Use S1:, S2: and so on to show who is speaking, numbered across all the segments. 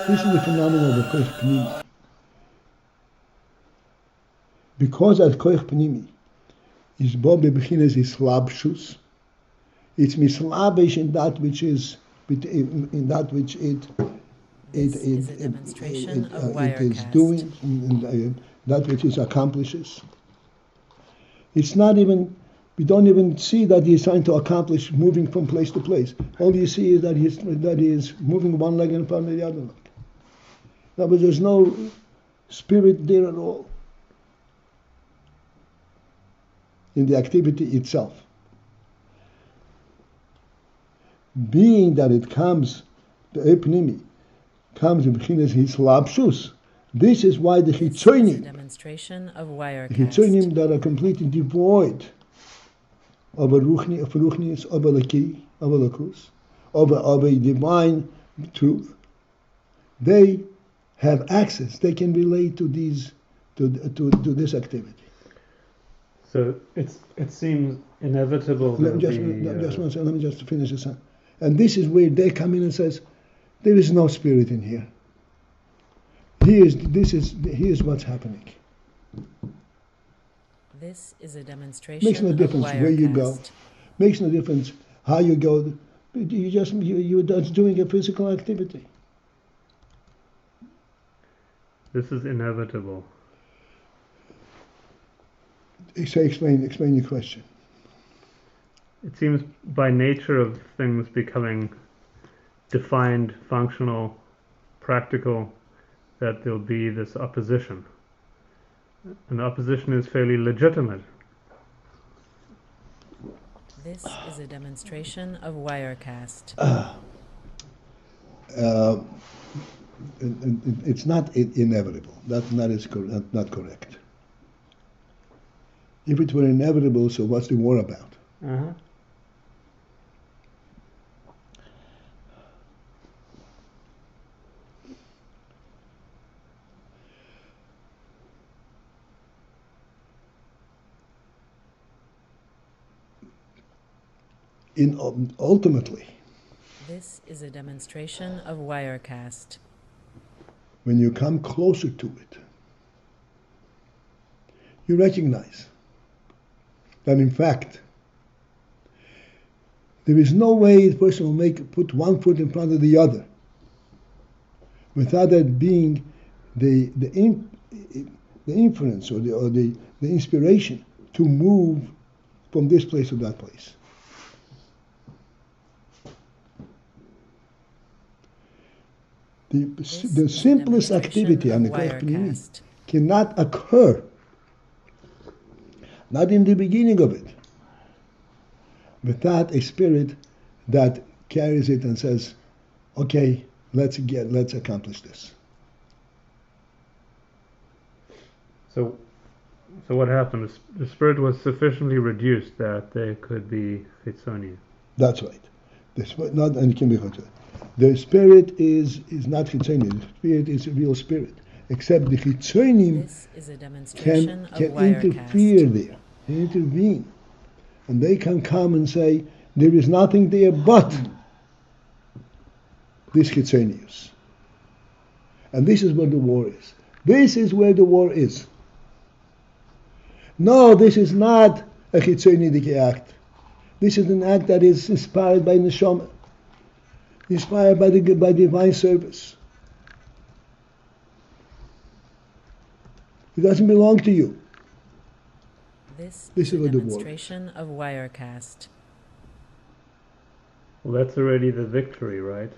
S1: This is the phenomenon of the koich pnimi. Because that koich pnimi is bo bebchinas islabshus, it's mislabish in that which is in that which it is doing, that which it accomplishes. It's not even, we don't even see that he is trying to accomplish moving from place to place. All you see is that he is moving one leg in front of the other leg. No, but there's no spirit there at all in the activity itself. Being that it comes, the epnimi comes in b'chinas hislabshus. This is why the chitzonim, the chitzonim that are completely devoid of a ruchnius, of a laki, of a lakus, of a divine truth, they have access. They can relate to these to this activity.
S2: So it seems inevitable.
S1: Let me just finish this. And this is where they come in and says, there is no spirit in here. Here's what's happening.
S3: This is a demonstration.
S1: Makes no difference where you go. Makes no difference how you go. You're just doing a physical activity.
S2: This is inevitable.
S1: Explain your question.
S2: It seems by nature of things becoming defined, functional, practical, that there'll be this opposition. And the opposition is fairly legitimate.
S3: This is a demonstration of Wirecast.
S1: It's not inevitable. That is not correct. If it were inevitable, so what's the war about?
S2: Uh-huh.
S1: Ultimately,
S3: this is a demonstration of Wirecast.
S1: When you come closer to it, you recognize that in fact there is no way the person will put one foot in front of the other without that being the inference or the inspiration to move from this place to that place. The simplest activity on the koich pnimi cannot occur, not in the beginning of it, without a spirit that carries it and says, okay, let's accomplish this.
S2: So what happened? The spirit was sufficiently reduced that they could be chitzoni.
S1: That's right. The spirit, not and it can be chitzoni. The spirit is not chitzoni. The spirit is a real spirit. Except the chitzonim can interfere there, intervene, and they can come and say there is nothing there but this chitzonius. And this is where the war is. This is where the war is. No, this is not a chitzonidik act. This is an act that is inspired by neshama, inspired by divine service. It doesn't belong to you.
S3: This is a demonstration of Wirecast.
S2: Well, that's already the victory, right?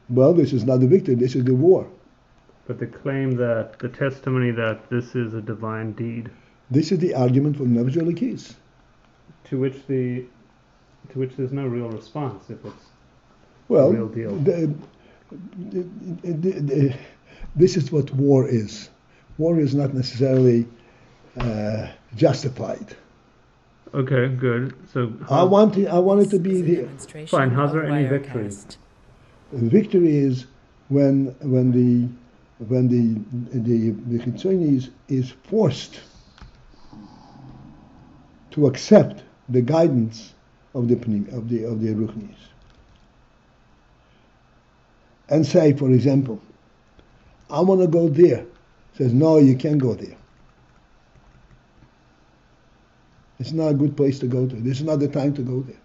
S1: Well, this is not the victory, this is the war.
S2: But the claim that, the testimony that this is a divine deed.
S1: This is the argument from Nefesh Elokis.
S2: To which there's no real response if it's
S1: a
S2: real deal.
S1: This is what war is. War is not necessarily justified.
S2: Okay, good. So
S1: I want it to be here.
S2: Fine. How's there any victory?
S1: The victory is when the Chitzoni is forced to accept the guidance of the Ruchnis and say, for example, I want to go there. Says, no, you can't go there. It's not a good place to go to. This is not the time to go there.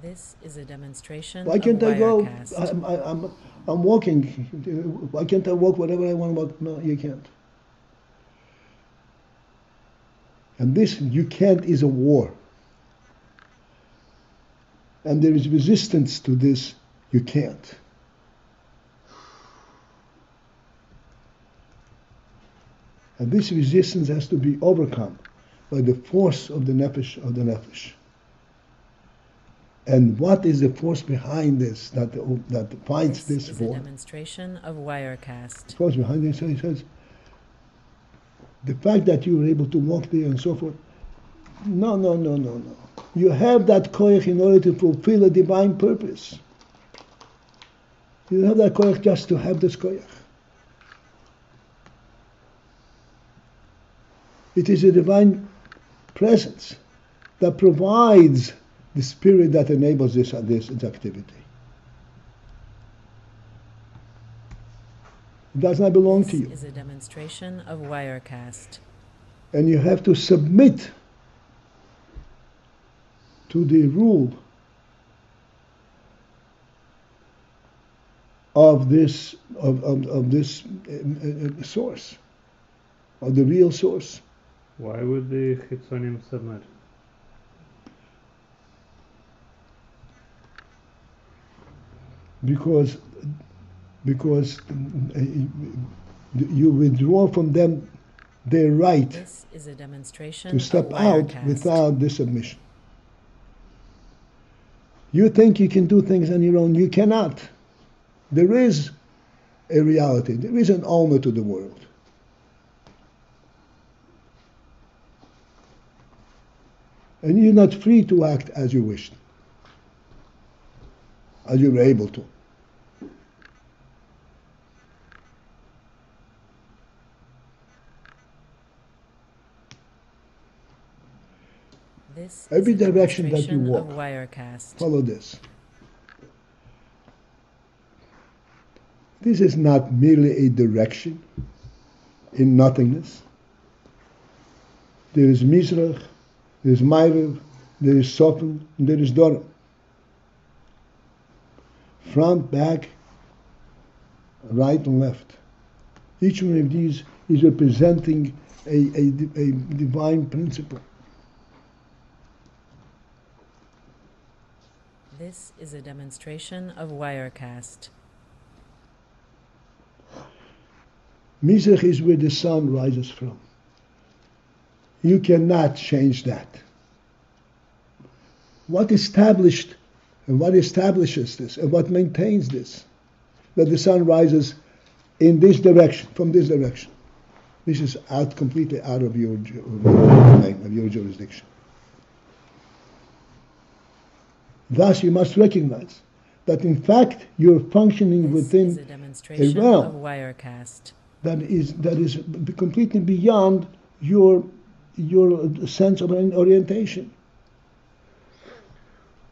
S3: This is a demonstration
S1: Why can't I go?
S3: Wirecast.
S1: I'm walking. Why can't I walk whatever I want to walk? No, you can't. And this, you can't, is a war. And there is resistance to this, you can't. And this resistance has to be overcome by the force of the nefesh. And what is the force behind this that finds this
S3: is
S1: war?
S3: a demonstration of Wirecast.
S1: The force behind this, he says, the fact that you were able to walk there and so forth. No. You have that koyach in order to fulfill a divine purpose. You don't have that koyach just to have this koyach. It is a divine presence that provides the spirit that enables this activity. It does not belong to you.
S3: This is a demonstration of Wirecast.
S1: And you have to submit to the rule of this source, of the real source.
S2: Why would the Chitzonim submit?
S1: Because you withdraw from them their right
S3: This is a demonstration
S1: to step
S3: of
S1: out
S3: Wirecast.
S1: without this submission. You think you can do things on your own. You cannot. There is a reality. There is an owner to the world. And you're not free to act as you wished, as you were able to.
S3: This
S1: Every
S3: is a
S1: direction that you
S3: demonstration
S1: walk,
S3: of Wirecast.
S1: follow this. This is not merely a direction in nothingness. There is Mizrach, there is Ma'ariv, there is Sofim, and there is Dorim. Front, back, right and left. Each one of these is representing a divine principle.
S3: This is a demonstration of Wirecast.
S1: Mizrach is where the sun rises from. You cannot change that. What established and what establishes this and what maintains this? That the sun rises in this direction, from this direction. This is completely out of your domain, of your jurisdiction. Thus, you must recognize that in fact you're functioning
S3: This
S1: within
S3: is a demonstration
S1: realm
S3: of Wirecast.
S1: that is completely beyond your sense of an orientation.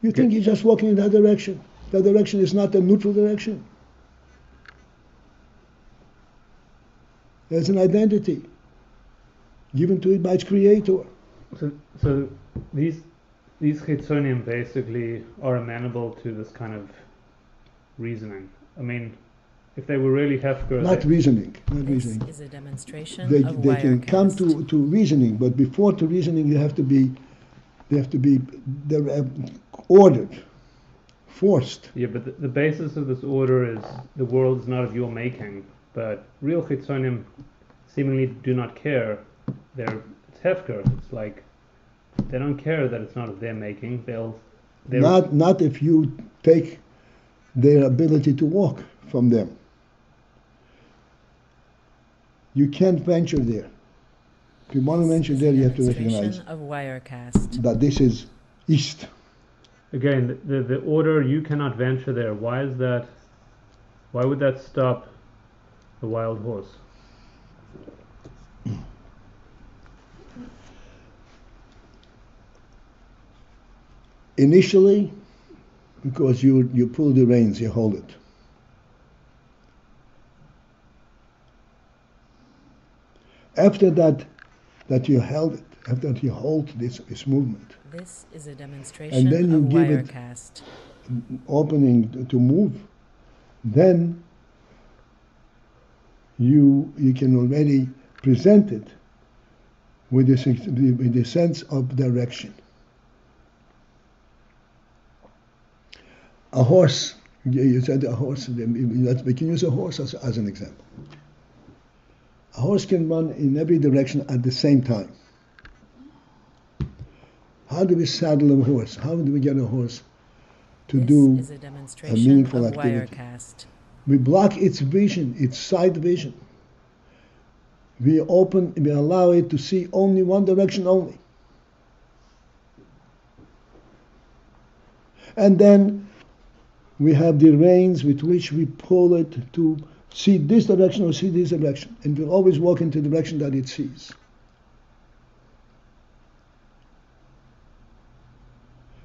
S1: You think you're just walking in that direction. That direction is not a neutral direction. There's an identity given to it by its creator.
S2: So these Chitzonim basically are amenable to this kind of reasoning. I mean, if they were really hefker,
S1: Not reasoning.
S3: This is a demonstration
S1: They
S3: of
S1: can come
S3: Wirecast.
S1: to reasoning, but before to reasoning, they have to be they're ordered, forced.
S2: Yeah, but the basis of this order is the world is not of your making. But real Chitzonim seemingly do not care. It's hefker. It's like they don't care that it's not of their making. They're
S1: Not if you take their ability to walk from them. You can't venture there. If you want to venture there, you have to recognize
S3: Demonstration of Wirecast.
S1: that this is east.
S2: Again, the order, you cannot venture there. Why is that? Why would that stop the wild horse?
S1: Initially, because you pull the reins, you hold it. After that you held it, after you hold this movement,
S3: This is a
S1: and
S3: demonstration
S1: then you
S3: of
S1: give it
S3: Wirecast.
S1: opening to move, then you can already present it with the sense of direction. A horse, you said a horse, we can use a horse as an example. A horse can run in every direction at the same time. How do we saddle a horse? How do we get a horse to do
S3: This is a demonstration
S1: meaningful
S3: of
S1: activity?
S3: Wirecast.
S1: We block its vision, its sight vision. We allow it to see only one direction only. And then we have the reins with which we pull it to see this direction or see this direction. And we'll always walk into the direction that it sees.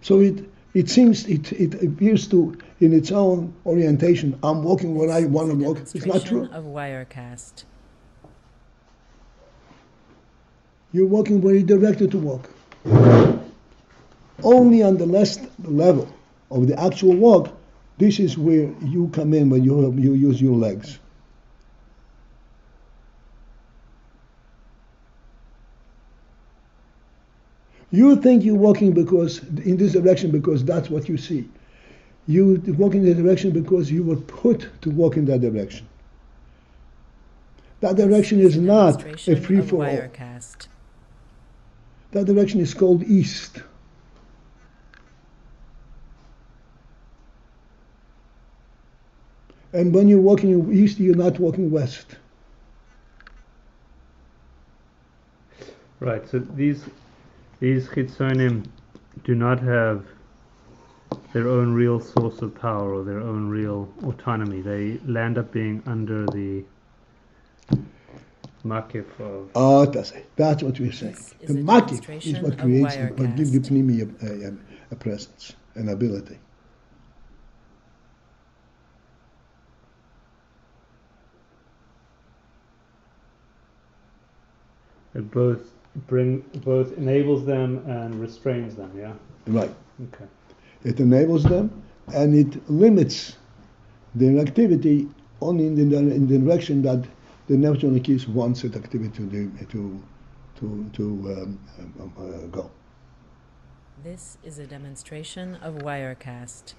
S1: So it seems, it appears to, in its own orientation, I'm walking where I want to walk. It's not true.
S3: Of Wirecast.
S1: You're walking where you're directed to walk. Only on the last level of the actual walk, this is where you come in when you use your legs. You think you're walking in this direction because that's what you see. You walk in the direction because you were put to walk in that direction. That direction is not a free-for-all. That direction is called east. And when you're walking east, you're not walking west.
S2: Right, so these chitzonim do not have their own real source of power or their own real autonomy. They land up being under the makif of...
S1: that's what we're saying. The makif is what creates, what gives the pnimi a presence, an ability.
S2: It both enables them and restrains them, yeah?
S1: Right.
S2: Okay.
S1: It enables them and it limits their activity only in the direction that the natural keys wants its activity to go.
S3: This is a demonstration of Wirecast.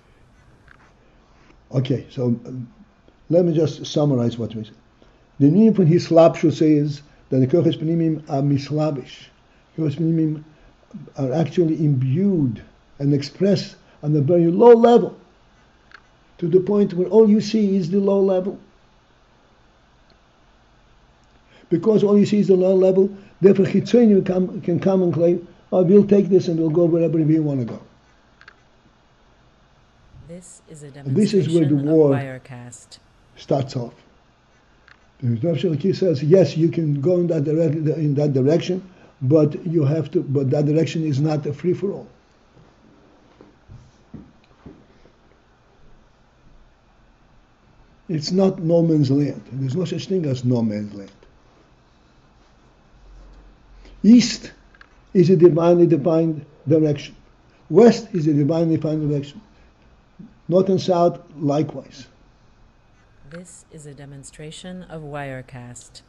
S1: Okay, so let me just summarize what we said. The meaning for his slapshu says that the koches pnimim are mislabish. Koches pnimim are actually imbued and expressed on a very low level, to the point where all you see is the low level. Because all you see is the low level, therefore Chitzonim can come and claim, oh, we'll take this and we'll go wherever we want to go.
S3: This is a
S1: This is where the war
S3: Wirecast
S1: starts off. The Rav says, yes, you can go in that direction, but you have to. But that direction is not a free for all. It's not no man's land. There's no such thing as no man's land. East is a divinely defined direction. West is a divinely defined direction. North and south, likewise.
S3: This is a demonstration of Wirecast.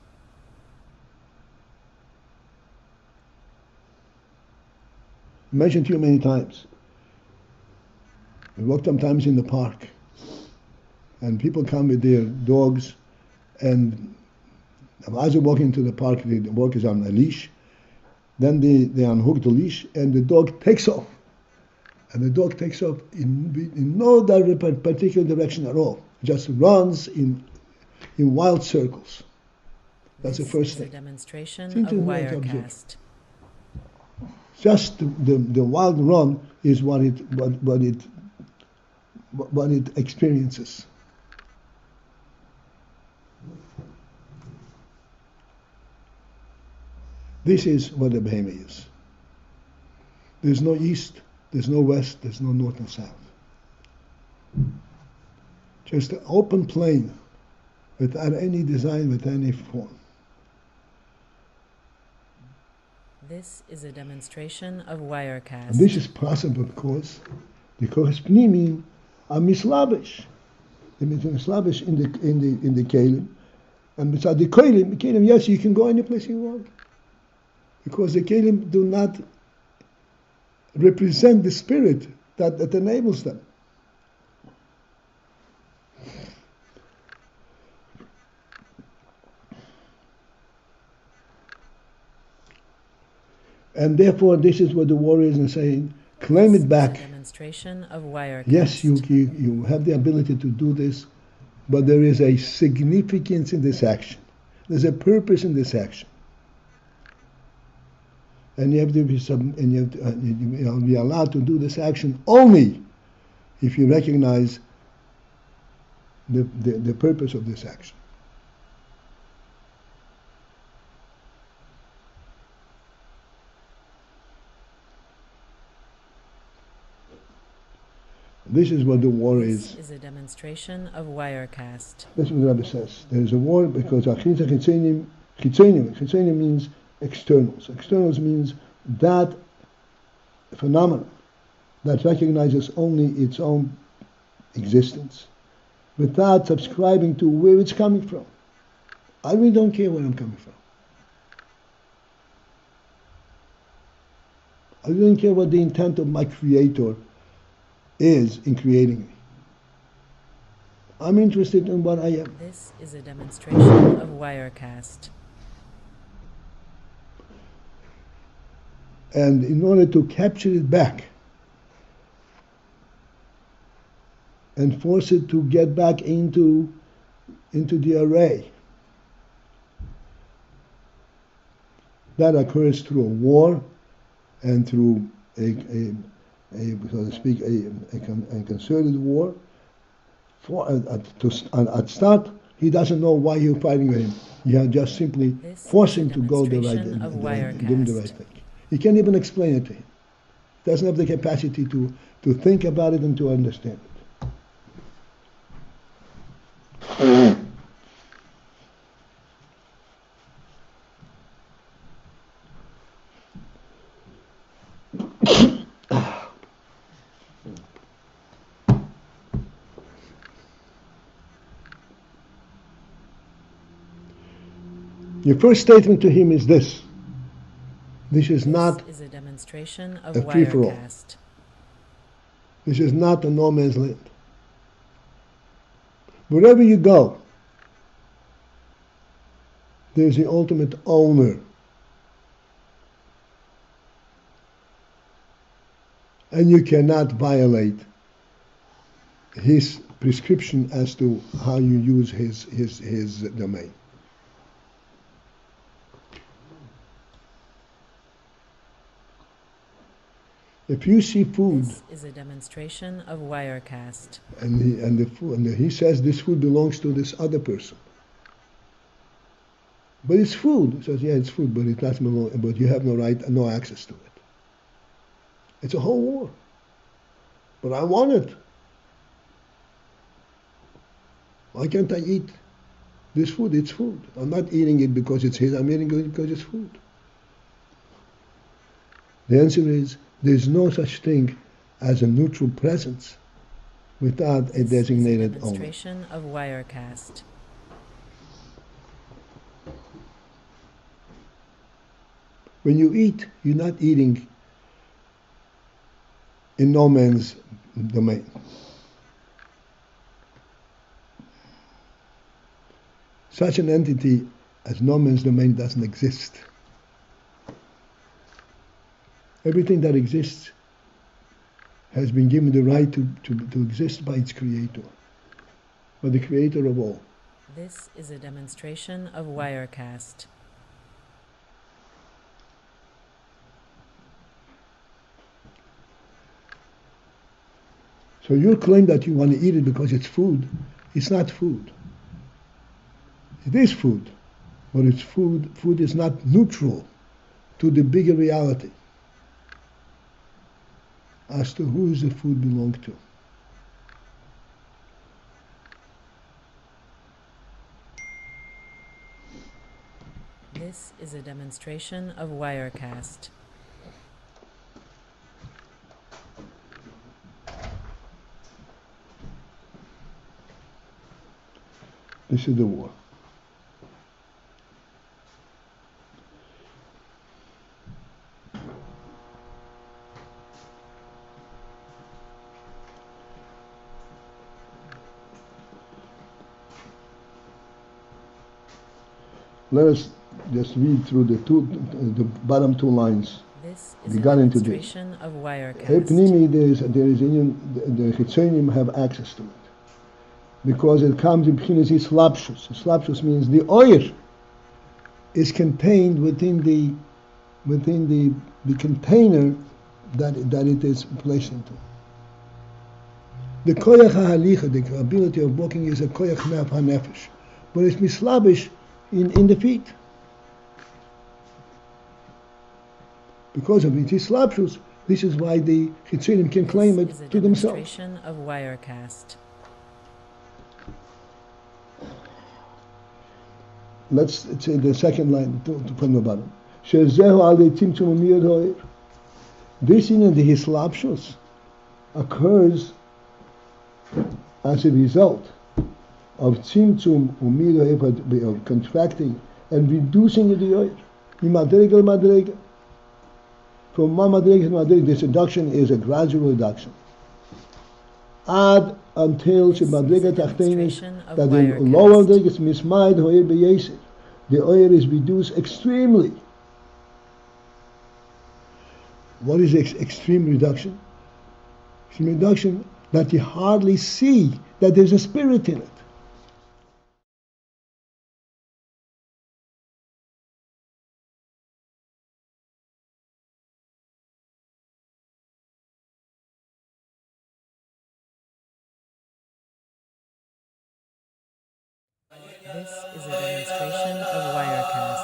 S1: I mentioned to you many times. We walk sometimes in the park, and people come with their dogs, and as we walk into the park, the dog is on a leash. Then they unhook the leash, and the dog takes off. And the dog takes off in no particular direction at all. Just runs in wild circles. That's the first thing.
S3: This is a demonstration of Wirecast.
S1: Just the wild run is what it experiences. This is what the behemoth is. There's no east, there's no west, there's no north and south. Just an open plain without any design, with any form.
S3: This is a demonstration of wirecast.
S1: And this is possible because the kohes pnimim are mislavish. They mean mislavish in the kelim, and beside the kelim, yes, you can go any place you want, because the kelim do not represent the spirit that enables them. And therefore, this is what the warriors are saying: claim it back.
S3: This is a demonstration of wirecast.
S1: Yes, you have the ability to do this, but there is a significance in this action. There's a purpose in this action, and you have to be allowed to do this action only if you recognize the purpose of this action. This is what the war is.
S3: This is a demonstration of wirecast.
S1: That's what the Rebbe says. There is a war because chitzonim means externals. Externals means that phenomenon that recognizes only its own existence without subscribing to where it's coming from. I really don't care where I'm coming from. I really don't care what the intent of my creator is in creating me. I'm interested in what I am.
S3: This is a demonstration of wirecast.
S1: And in order to capture it back and force it to get back into the array, that occurs through a war and through a so to speak, a concerted war. At start, he doesn't know why you're fighting with him. You have just simply force him to go the right, give him the right thing. You can't even explain it to him. He doesn't have the capacity to think about it and to understand it. Your first statement to him is this: this is not
S3: a demonstration of
S1: a free-for-all.
S3: wirecast.
S1: This is not a no man's land. Wherever you go, there's the ultimate owner. And you cannot violate his prescription as to how you use his domain. If you see food,
S3: This is a demonstration of wirecast.
S1: and he says this food belongs to this other person, but it's food. He says, yeah, it's food, but it doesn't belong. But you have no right, no access to it. It's a whole war. But I want it. Why can't I eat this food? It's food. I'm not eating it because it's his. I'm eating it because it's food. The answer is, there's no such thing as a neutral presence without a designated owner.
S3: Demonstration of wirecast.
S1: When you eat, you're not eating in no man's domain. Such an entity as no man's domain doesn't exist. Everything that exists has been given the right to exist by its creator, by the creator of all.
S3: This is a demonstration of wirecast.
S1: So your claim that you want to eat it because it's food, it's not food. It is food, but it's food. Food is not neutral to the bigger reality as to who does the food belong to.
S3: This is a demonstration of Wirecast.
S1: This is the war. Let us just read through the bottom two lines.
S3: This is
S1: We
S3: a
S1: got into this.
S3: demonstration of Wirecast.
S1: Epnimi, there is the Chitzonim have access to it. Because it comes in B'chinas Islapshus. Islapshus means the oil is contained within the container that it is placed into. The koyach ha'halicha, the ability of walking, is a koyach ha'nefesh, but it's mislabish in the feet. Because of it is slapshus, this is why the Chitzonim can claim it to themselves.
S3: This is a demonstration of Wirecast.
S1: Let's say the second line from the bottom. Shezehu alei tzimtzum umiyod ha'ir. This in the hislapshus occurs as a result of tzimtzum umiyod ha'ir, of contracting and reducing the oil. Mimadrega l'madrega. From one madrega to madrega, this reduction is a gradual reduction. Ad until shemadrega tachtenis, that the lower madrega is mismaid ho'ir b'yesir. The oil is reduced extremely. What is extreme reduction? Extreme reduction that you hardly see that there's a spirit in it.
S3: This is a demonstration of Wirecast.